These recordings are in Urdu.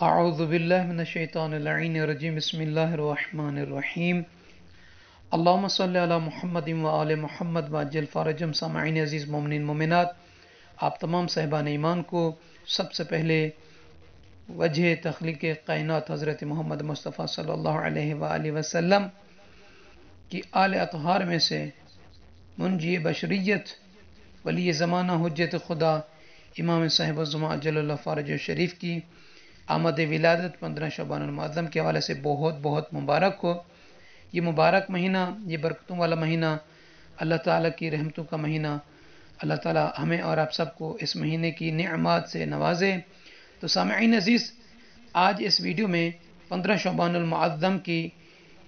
اعوذ باللہ من الشیطان اللعین الرجیم بسم اللہ الرحمن الرحیم اللہم صلی علی محمد و آل محمد وعجل فرجہم۔ سامعین عزیز مومنین مومنات، آپ تمام صاحبان ایمان کو سب سے پہلے وجہ تخلیق کائنات حضرت محمد مصطفیٰ صلی اللہ علیہ وآلہ وسلم کی آل اطہار میں سے منجی بشریت ولی زمانہ حجت خدا امام صاحب الزمان اجل اللہ فرجہ شریف کی آمد ولادت 15 شعبان المعظم کے حوالے سے بہت بہت مبارک ہو۔ یہ مبارک مہینہ، یہ برکتوں والا مہینہ، اللہ تعالیٰ کی رحمتوں کا مہینہ، اللہ تعالیٰ ہمیں اور آپ سب کو اس مہینے کی نعمات سے نوازے۔ تو سامعین عزیز، آج اس ویڈیو میں 15 شعبان المعظم کی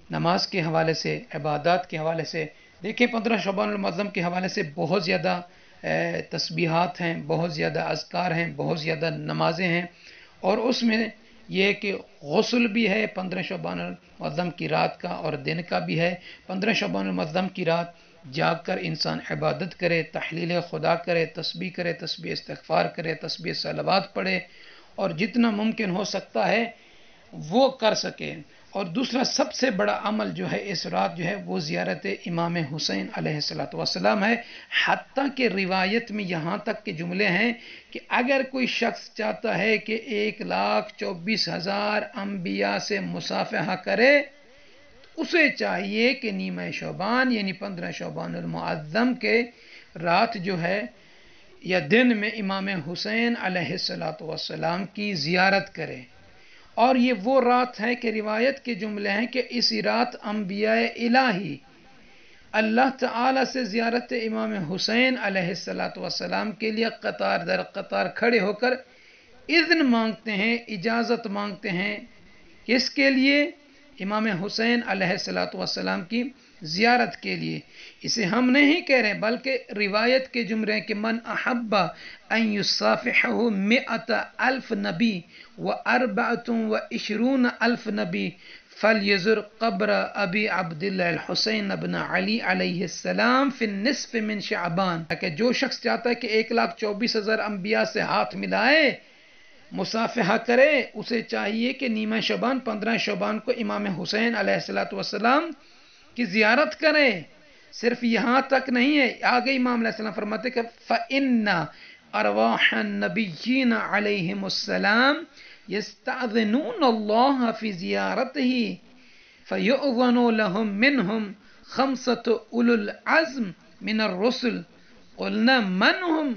نماز کے حوالے سے، عبادات کے حوالے سے، دیکھیں 15 شعبان المعظم کے حوالے سے بہت زیادہ تسبیحات ہیں، بہت زیادہ اذکار ہیں، بہت زیادہ نمازیں ہیں، اور اس میں یہ کہ غسل بھی ہے 15 شعبان المعظم کی رات کا، اور دن کا بھی ہے۔ 15 شعبان المعظم کی رات جاگ کر انسان عبادت کرے، تحلیل خدا کرے، تسبیح کرے، تسبیح استغفار کرے، تسبیح صلوات پڑھے، اور جتنا ممکن ہو سکتا ہے وہ کر سکے۔ اور دوسرا سب سے بڑا عمل جو ہے اس رات جو ہے وہ زیارت امام حسین علیہ السلام ہے۔ حتیٰ کہ روایت میں یہاں تک کے جملے ہیں کہ اگر کوئی شخص چاہتا ہے کہ 1,24,000 انبیاء سے مصافحہ کرے، تو اسے چاہیے کہ نیمہ شعبان یعنی 15 شعبان المعظم کے رات جو ہے یا دن میں امام حسین علیہ السلام کی زیارت کرے۔ اور یہ وہ رات ہے کہ روایت کے جملے ہیں کہ اسی رات انبیاء الہی اللہ تعالیٰ سے زیارت امام حسین علیہ السلام کے لیے قطار در قطار کھڑے ہو کر اذن مانگتے ہیں، اجازت مانگتے ہیں۔ کس کے لیے؟ امام حسین علیہ السلام کی زیارت کے لیے۔ اسے ہم نہیں کہہ رہے بلکہ روایت کے جملے ہیں کہ من احب ان یصافحہ 100,000 نبی و 24,000 نبی فلیزر قبر ابی عبداللہ الحسین ابن علی علیہ السلام فی النصف من شعبان، کہ جو شخص چاہتا ہے کہ 1,24,000 انبیاء سے ہاتھ ملائے، مصافحہ کرے، اسے چاہیے کہ نیمہ شعبان 15 شعبان کو امام حسین علیہ السلام کی زیارت کرے۔ صرف یہاں تک نہیں ہے، آگے امام علیہ السلام فرماتے کہ فَإِنَّ أَرْوَاحَ النَّبِيِّينَ عَلَيْهِمُ السَّلَامُ يَسْتَأْذِنُونَ اللَّهَ فِي زِيَارَتِهِ فَيُؤْذَنُ لَهُم مِّنْهُمْ 5 أُولُو الْعَزْمِ مِنَ الرُّسُلِ قُلْنَا مَنْ هُمْ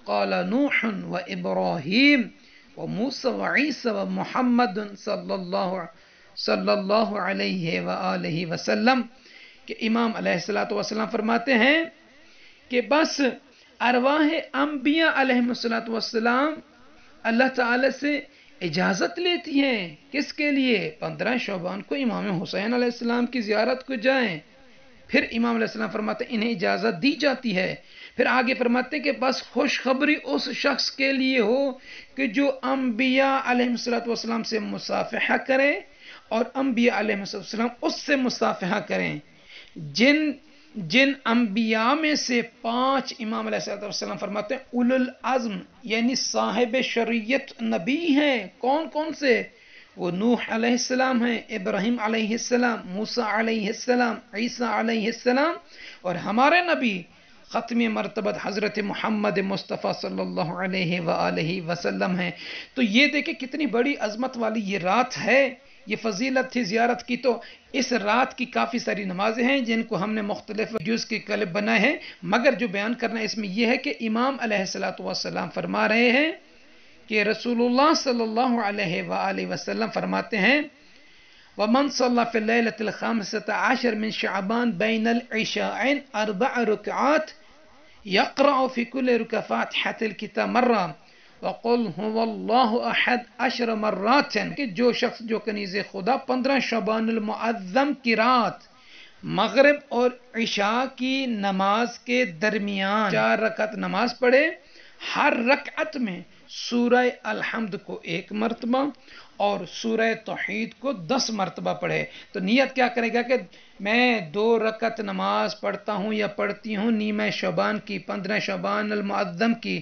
قَالَ نُوحٌ وَإِبْرَاهِيمُ وَمُوسَى وَعِيسَى وَمُحَمَّدٌ صلی اللہ علیہ وآلہ وسلم، کہ امام علیہ السلام فرماتے ہیں کہ بس ارواح انبیاء علیہ السلام اللہ تعالی سے اجازت لیتی ہیں۔ کس کے لیے؟ 15 شعبان کو امام حسین علیہ السلام کی زیارت کو جائیں۔ پھر امام علیہ السلام فرماتے ہیں انہیں اجازت دی جاتی ہے۔ پھر آگے فرماتے ہیں کہ بس خوشخبری اس شخص کے لیے ہو کہ جو انبیاء علیہ السلام سے مصافحہ کرے اور انبیاء علیہ السلام اس سے مصافحہ کریں۔ جن انبیاء میں سے 5 امام علیہ السلام فرماتے ہیں اولو العزم یعنی صاحب شریعت نبی ہیں۔ کون کون سے؟ وہ نوح علیہ السلام ہیں، ابراہیم علیہ السلام، موسیٰ علیہ السلام، عیسیٰ علیہ السلام، اور ہمارے نبی ختم مرتبت حضرت محمد مصطفیٰ صلی اللہ علیہ وآلہ وسلم ہیں۔ تو یہ دیکھیں کتنی بڑی عظمت والی یہ رات ہے، یہ فضیلت تھی زیارت کی۔ تو اس رات کی کافی ساری نمازیں ہیں جن کو ہم نے مختلف ویڈیوز کے کلپ بنائے ہیں، مگر جو بیان کرنا ہے اس میں یہ ہے کہ امام علیہ السلام فرما رہے ہیں کہ رسول اللہ صلی اللہ علیہ وآلہ وسلم فرماتے ہیں وَمَنْ صَلَّى فِي اللَّيْلَةِ الْخَامِسَةِ مِنْ شَعْبَانَ بَيْنَ الْعِشَاءَيْنِ 4 ركعات يقرأ في كل ركعة فاتحة الكتاب مرة وَقُلْ هُوَ اللَّهُ أَحَدٌ 10 مرات، کہ جو شخص جو کنیز خدا 15 شعبان المعظم کی رات مغرب اور عشاء کی نماز کے درمیان 4 رکعت نماز پڑھے، ہر رکعت میں سورہ الحمد کو 1 مرتبہ اور سورہ توحید کو 10 مرتبہ پڑھے، تو نیت کیا کرے گا کہ میں 2 رکعت نماز پڑھتا ہوں یا پڑھتی ہوں نیمہ شعبان کی 15 شعبان المعظم کی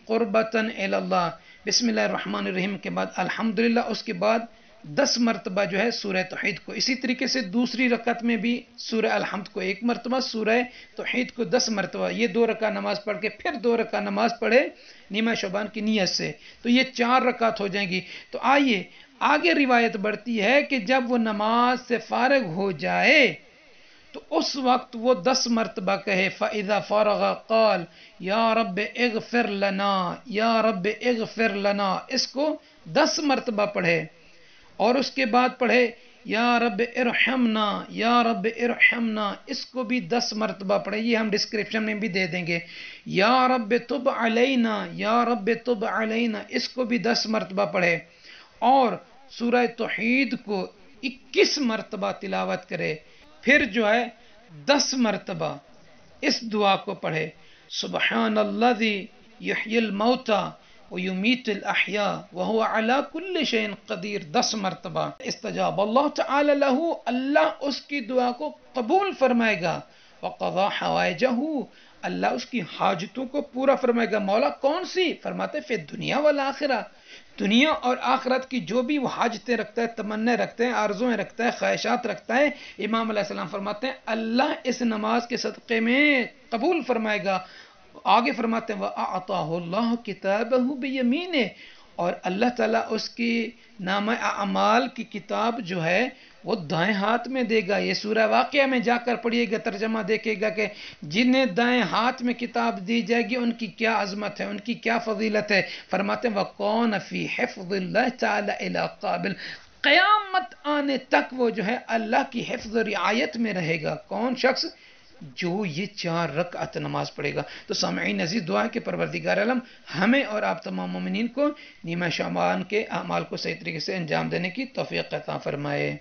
قربتاً الی اللہ، بسم اللہ الرحمن الرحیم کے بعد الحمدللہ، اس کے بعد 10 مرتبہ جو ہے سورہ توحید کو. اسی طریقے سے دوسری رکعت میں بھی سورہ الحمد کو 1 مرتبہ، سورہ توحید کو 10 مرتبہ. یہ 2 رکعت نماز پڑھ کے پھر 2 رکعت نماز پڑھے نیمہ شعبان کی نیت سے، تو یہ 4 رکعت ہو جائیں گی. تو آئیے آگے روایت بڑھتی ہے کہ جب وہ نماز سے فارغ ہو جائے تو اس وقت وہ 10 مرتبہ کہے فَإِذَا فَرَغَ قَالَ یا رب اغفر لنا، یا رب اغفر لنا. اس کو 10 مرتبہ پڑھے اور اس کے بعد پڑھے یا رب ارحمنا، یا رب ارحمنا. اس کو بھی 10 مرتبہ پڑھے. یہ ہم ڈسکرپشن میں بھی دے دیں گے. یا رب تب علینا، یا رب تب علینا. اس کو بھی 10 مرتبہ پڑھے اور سورہ توحید کو 21 مرتبہ تلاوت کرے. پھر جو ہے 10 مرتبہ اس دعا کو پڑھے سبحان الذی یحیی الموتى ویمیت الاحیاء وهو على كل شیء قدیر. 10 مرتبہ استجاب اللہ تعالی له، اللہ اس کی دعا کو قبول فرمائے گا. وقضى حوائجه، اللہ اس کی حاجتوں کو پورا فرمائے گا. مولا کون سی؟ فرماتے فی الدنیا والآخرہ، دنیا اور آخرت کی جو بھی وہ حاجتیں رکھتا ہے، تمنا رکھتے ہیں، آرزویں رکھتا ہے، خواہشات رکھتا ہے، امام علیہ السلام فرماتے ہیں اللہ اس نماز کے صدقے میں قبول فرمائے گا. آگے فرماتے ہیں وَأَعْطَاهُ اللَّهُ كِتَابَهُ بِيَمِينِهِ، اور اللہ تعالیٰ اس کی نامہ اعمال کی کتاب جو ہے وہ دائیں ہاتھ میں دے گا. یہ سورہ واقعہ میں جا کر پڑھیے گا، ترجمہ دیکھے گا کہ جنہیں دائیں ہاتھ میں کتاب دی جائے گی ان کی کیا عظمت ہے، ان کی کیا فضیلت ہے. فرماتے ہیں وَقَانَ فِي حِفْظِ اللَّهِ تَعَالَى إِلَىٰ قَابِلٍ، قیامت آنے تک وہ جو ہے اللہ کی حفظ و رعایت میں رہے گا. کون شخص؟ جو یہ 4 رکعت نماز پڑھے گا. تو سامعین عزیز، دعا ہے کہ پروردگار عالم ہمیں اور آپ تمام مومنین کو نیمہ شعبان کے اعمال کو صحیح طریقے سے انجام دینے کی توفیق عطا فرمائے.